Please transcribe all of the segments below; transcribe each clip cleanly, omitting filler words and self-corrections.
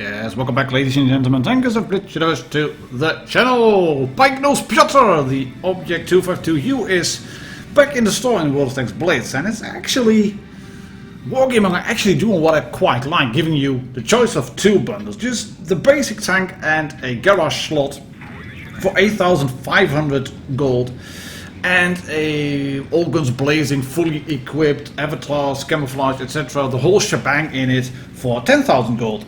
Yes, welcome back, ladies and gentlemen. Tankers of Blitz to the channel. Pike Nose Piotr, the Object 252U, is back in the store in World of Tanks Blitz, and it's actually Wargaming are actually doing what I quite like, giving you the choice of two bundles, just the basic tank and a garage slot for 8,500 gold, and a all guns blazing, fully equipped, avatars, camouflage, etc. The whole shebang in it for 10,000 gold.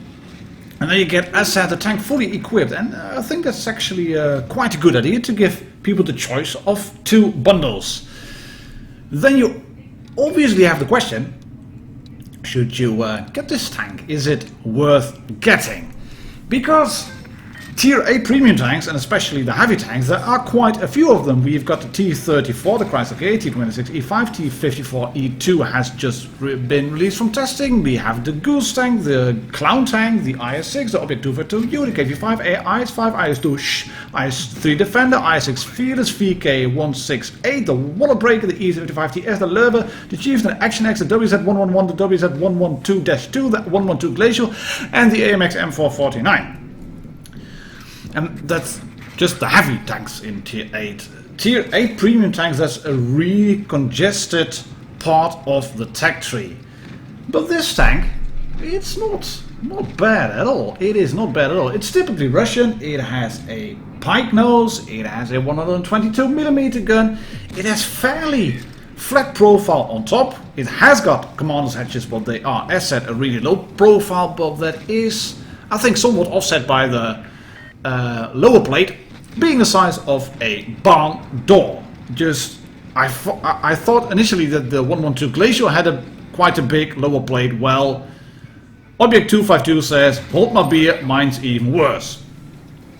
And then you get, as said, the tank fully equipped, and I think that's actually quite a good idea to give people the choice of two bundles. Then you obviously have the question, should you get this tank? Is it worth getting? Because Tier A premium tanks, and especially the heavy tanks, there are quite a few of them. We've got the T-34, the Chrysler K, T-26, E5, T-54, E2 has just been released from testing. We have the Goose tank, the Clown tank, the IS-6, the Object 252U, the KV-5, IS-5, IS-2, IS-3 Defender, IS-6 Fearless, VK-168, the Water Breaker, the E-75TS, the Lurber, the Chiefs, the Action X, the WZ-111, the WZ-112-2, the 112 Glacial, and the AMX M449. And that's just the heavy tanks in Tier 8. Tier 8 premium tanks, that's a really congested part of the tech tree. But this tank, it's not bad at all. It is not bad at all. It's typically Russian, it has a pike nose, it has a 122mm gun, it has fairly flat profile on top, it has got commander's hatches, but they are, as said, a really low profile, but that is, I think, somewhat offset by the lower plate being the size of a barn door. Just I thought initially that the 112 Glacial had quite a big lower plate. Well, Object 252 says, hold my beer, mine's even worse.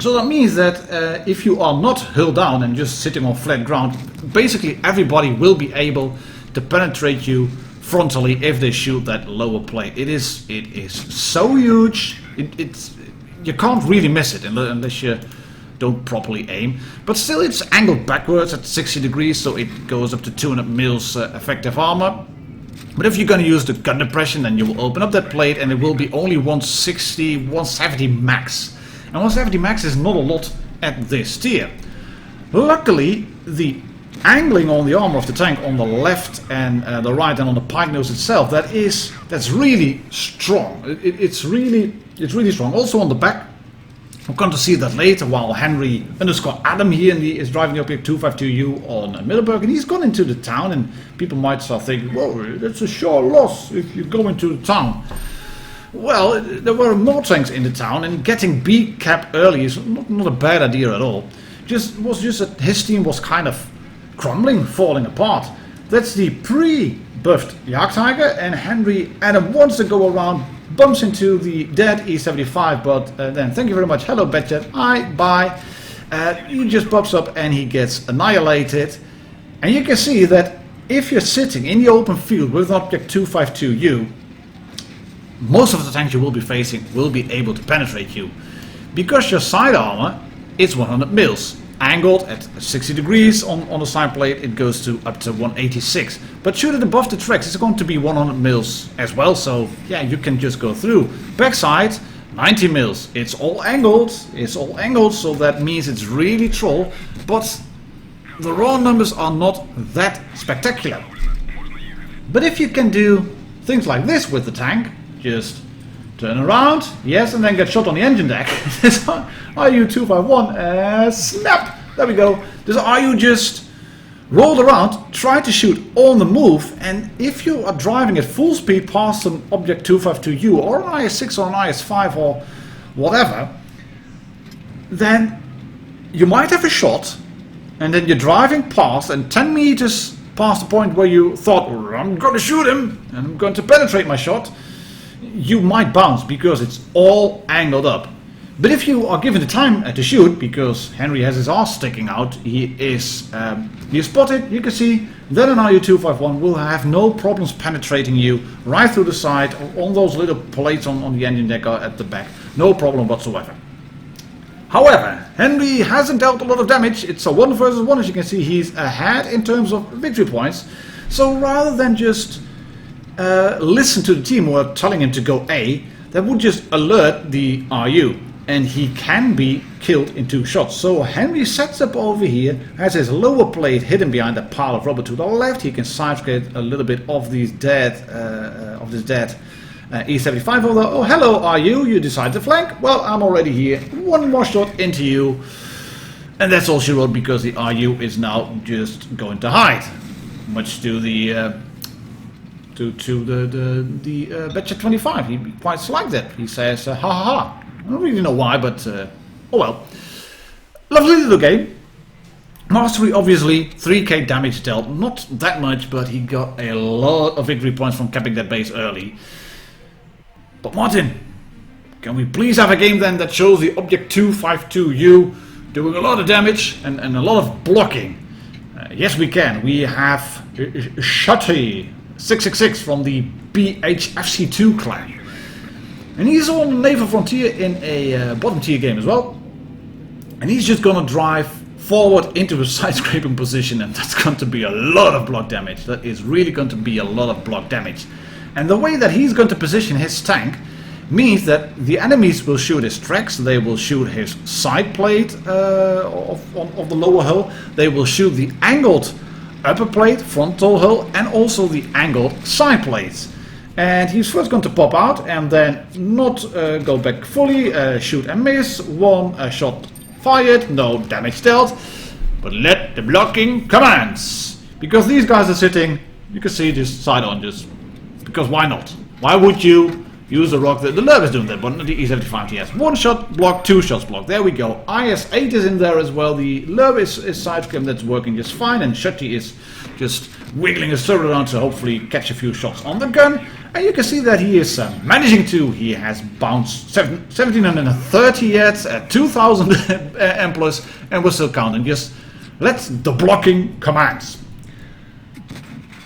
So that means that if you are not hull down and just sitting on flat ground, basically everybody will be able to penetrate you frontally if they shoot that lower plate. It is so huge. You can't really miss it unless you don't properly aim. But still, it's angled backwards at 60 degrees, so it goes up to 200 mils effective armor. But if you're going to use the gun depression, then you will open up that plate and it will be only 160, 170 max. And 170 max is not a lot at this tier. Luckily, the angling on the armor of the tank on the left and the right and on the pike nose itself, that's really strong. It's really strong. Also on the back, we're going to see that later, while Henry _Adam here is driving the Object 252U on Middleburg, and he's gone into the town, and people might start thinking, whoa, that's a sure loss if you go into the town. Well, there were more tanks in the town, and getting B cap early is not a bad idea at all. Was just that his team was kind of crumbling, falling apart. That's the pre-buffed Jagdtiger, and Henry Adam wants to go around, bumps into the dead E75, but then thank you very much, hello Betchat, bye. He just pops up and he gets annihilated. And you can see that if you're sitting in the open field with an Object 252U, most of the tanks you will be facing will be able to penetrate you. Because your side armor is 100 mils. Angled at 60 degrees on the side plate, it goes to up to 186. But shoot it above the tracks, it's going to be 100 mils as well, so yeah, you can just go through. Backside, 90 mils. It's all angled, so that means it's really troll, but the raw numbers are not that spectacular. But if you can do things like this with the tank, just turn around, yes, and then get shot on the engine deck. This RU-251, snap! There we go. This RU just rolled around, tried to shoot on the move, and if you are driving at full speed past an Object 252U or an IS-6 or an IS-5 or whatever, then you might have a shot, and then you're driving past, and 10 meters past the point where you thought, I'm going to shoot him, and I'm going to penetrate my shot, you might bounce because it's all angled up. But if you are given the time to shoot, because Henry has his arse sticking out, he is spotted, you can see, then an RU-251 will have no problems penetrating you right through the side on those little plates on the engine deck at the back. No problem whatsoever. However, Henry hasn't dealt a lot of damage. It's a 1 versus 1, as you can see. He's ahead in terms of victory points. So rather than just listen to the team who are telling him to go A, that would just alert the RU, and he can be killed in 2 shots. So Henry sets up over here, has his lower plate hidden behind a pile of rubber to the left. He can sidescrape a little bit of these dead, E75 over there. Oh, hello RU, you decide to flank. Well, I'm already here. 1 more shot into you. And that's all she wrote, because the RU is now just going to hide. Much to the Betcha 25. He quite likes that. He says, ha ha ha. I don't really know why, but oh well. Lovely little game. Mastery, obviously, 3k damage dealt. Not that much, but he got a lot of victory points from capping that base early. But Martin, can we please have a game then that shows the Object 252U doing a lot of damage and a lot of blocking? Yes, we can. We have Shutty 666 from the BHFC2 clan. And he's on Naval Frontier in a bottom tier game as well. And he's just gonna drive forward into a side-scraping position, and that's going to be a lot of block damage. That is really going to be a lot of block damage. And the way that he's going to position his tank means that the enemies will shoot his tracks, they will shoot his side plate of the lower hull, they will shoot the angled upper plate, frontal hull, and also the angled side plates. And he's first going to pop out and then not go back fully, shoot and miss, 1 shot fired, no damage dealt, but let the blocking commence. Because these guys are sitting, you can see just side on, just because why not? Why would you use a rock? The Lurb is doing that, but not the E75 TS. 1 shot block, 2 shots block. There we go. IS-8 is in there as well. The Lurb is side scrim, that's working just fine, and Shutty is just wiggling his turret around to hopefully catch a few shots on the gun. And you can see that he is managing to. He has bounced 1730 yet at 2000 M plus, and we're still counting. Just let the blocking commence.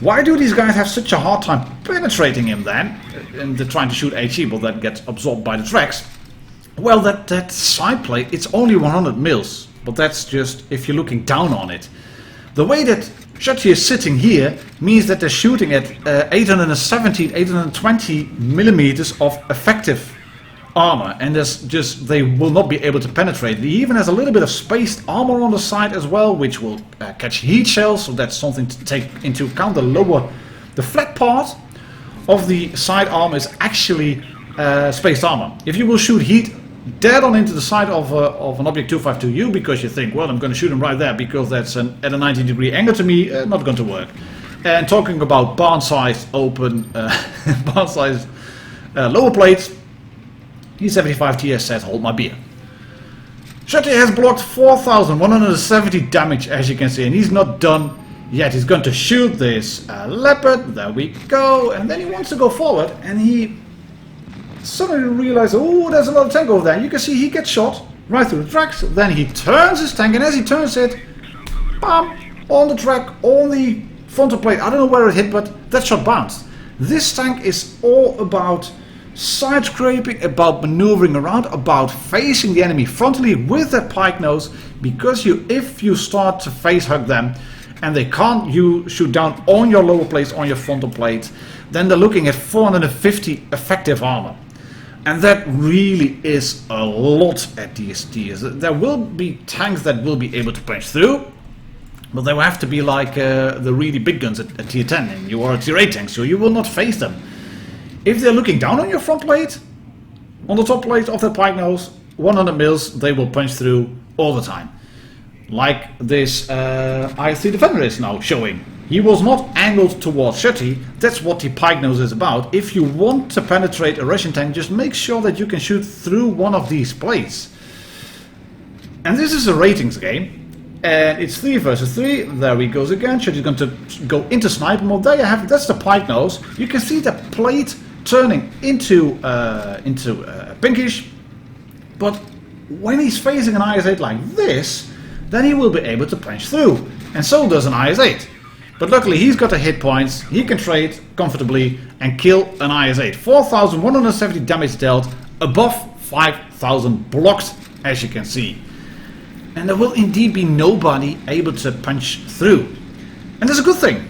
Why do these guys have such a hard time penetrating him then? And they're trying to shoot HE, but that gets absorbed by the tracks. Well, that side plate, it's only 100 mils, but that's just if you're looking down on it. The way that Shutty is sitting here means that they're shooting at 870, 820 millimeters of effective armor, and there's just, they will not be able to penetrate. He even has a little bit of spaced armor on the side as well, which will catch heat shells, so that's something to take into account. The flat part of the side armor is actually spaced armor. If you will shoot heat dead on into the side of an Object 252U because you think, well, I'm going to shoot him right there because that's at a 90-degree angle to me, not going to work. And talking about barn-sized open, barn-sized lower plates, E75 TS says, hold my beer. Shutty has blocked 4,170 damage, as you can see, and he's not done yet. He's going to shoot this leopard, there we go, and then he wants to go forward, and he suddenly realizes, oh, there's another tank over there. You can see he gets shot right through the tracks, then he turns his tank, and as he turns it, bam, on the track, on the frontal plate, I don't know where it hit, but that shot bounced. This tank is all about side scraping, about maneuvering around, about facing the enemy frontally with that pike nose, because if you start to face hug them and they can't you shoot down on your lower plates, on your frontal plate, then they're looking at 450 effective armor. And that really is a lot at these tiers. There will be tanks that will be able to punch through, but they will have to be like the really big guns at tier 10, and you are a tier 8 tank, so you will not face them. If they're looking down on your front plate, on the top plate of that pike nose, 100 mils, they will punch through all the time. Like this IS-3 Defender is now showing. He was not angled towards Shutty. That's what the pike nose is about. If you want to penetrate a Russian tank, just make sure that you can shoot through one of these plates. And this is a ratings game. And it's 3 versus 3. There he goes again. Shutty's going to go into sniper mode. There you have it. That's the pike nose. You can see the plate turning into pinkish. But when he's facing an IS-8 like this, then he will be able to punch through. And so does an IS-8. But luckily he's got the hit points, he can trade comfortably and kill an IS-8. 4,170 damage dealt, above 5,000 blocked, as you can see. And there will indeed be nobody able to punch through. And that's a good thing,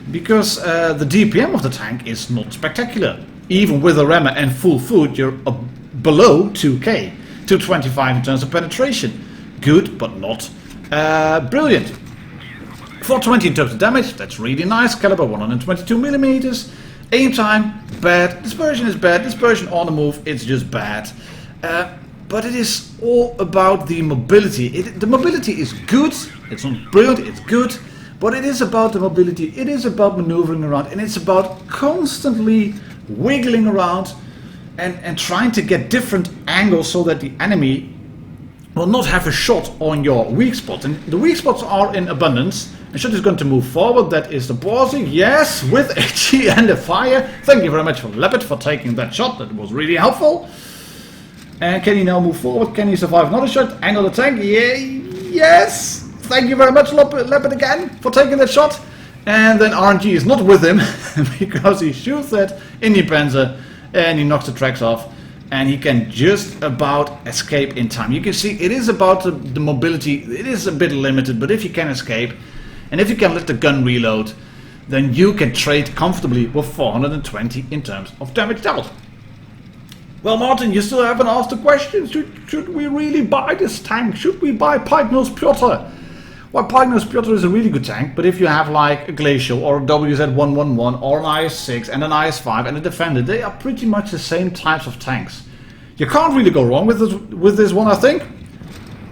because the DPM of the tank is not spectacular. even with a rammer and full food, you're below 2k, 225 in terms of penetration. Good, but not brilliant. 420 in terms of damage, that's really nice. Caliber 122 millimeters. Aim time, bad. Dispersion is bad. Dispersion on the move, it's just bad. But it is all about the mobility. The mobility is good. It's not brilliant, it's good. But it is about the mobility. It is about maneuvering around. And it's about constantly wiggling around and trying to get different angles so that the enemy will not have a shot on your weak spot. And the weak spots are in abundance. The shot is going to move forward. That is the pausing. Yes, with HE and the fire. Thank you very much for Leopard for taking that shot. That was really helpful. And can he now move forward? Can he survive another shot? Angle the tank. Yeah, yes. Thank you very much, Leopard, again for taking that shot. And then RNG is not with him because he shoots that in the Panzer and he knocks the tracks off. And he can just about escape in time. You can see it is about the mobility. It is a bit limited, but if you can escape and if you can let the gun reload, then you can trade comfortably with 420 in terms of damage dealt. Well, Martin, you still haven't asked the question. Should we really buy this tank? Should we buy Pike-Nose Piotr? Well, Pike-Nose Piotr is a really good tank, but if you have like a Glacial or a WZ-111 or an IS-6 and an IS-5 and a Defender, they are pretty much the same types of tanks. You can't really go wrong with this one, I think.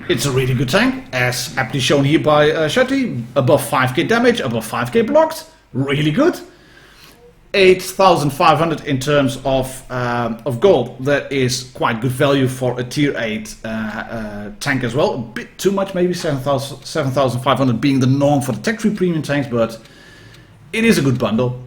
It's a really good tank, as aptly shown here by Shetty. Above 5k damage, above 5k blocked. Really good. 8,500 in terms of gold. That is quite good value for a tier 8 tank as well. A bit too much, maybe 7,500 being the norm for the tech 3 premium tanks, but it is a good bundle.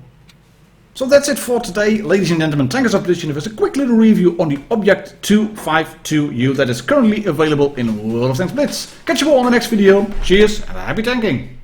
So that's it for today, ladies and gentlemen. Tankers of Blitz Universe. A quick little review on the Object 252U that is currently available in World of Tanks Blitz. Catch you all on the next video. Cheers and happy tanking!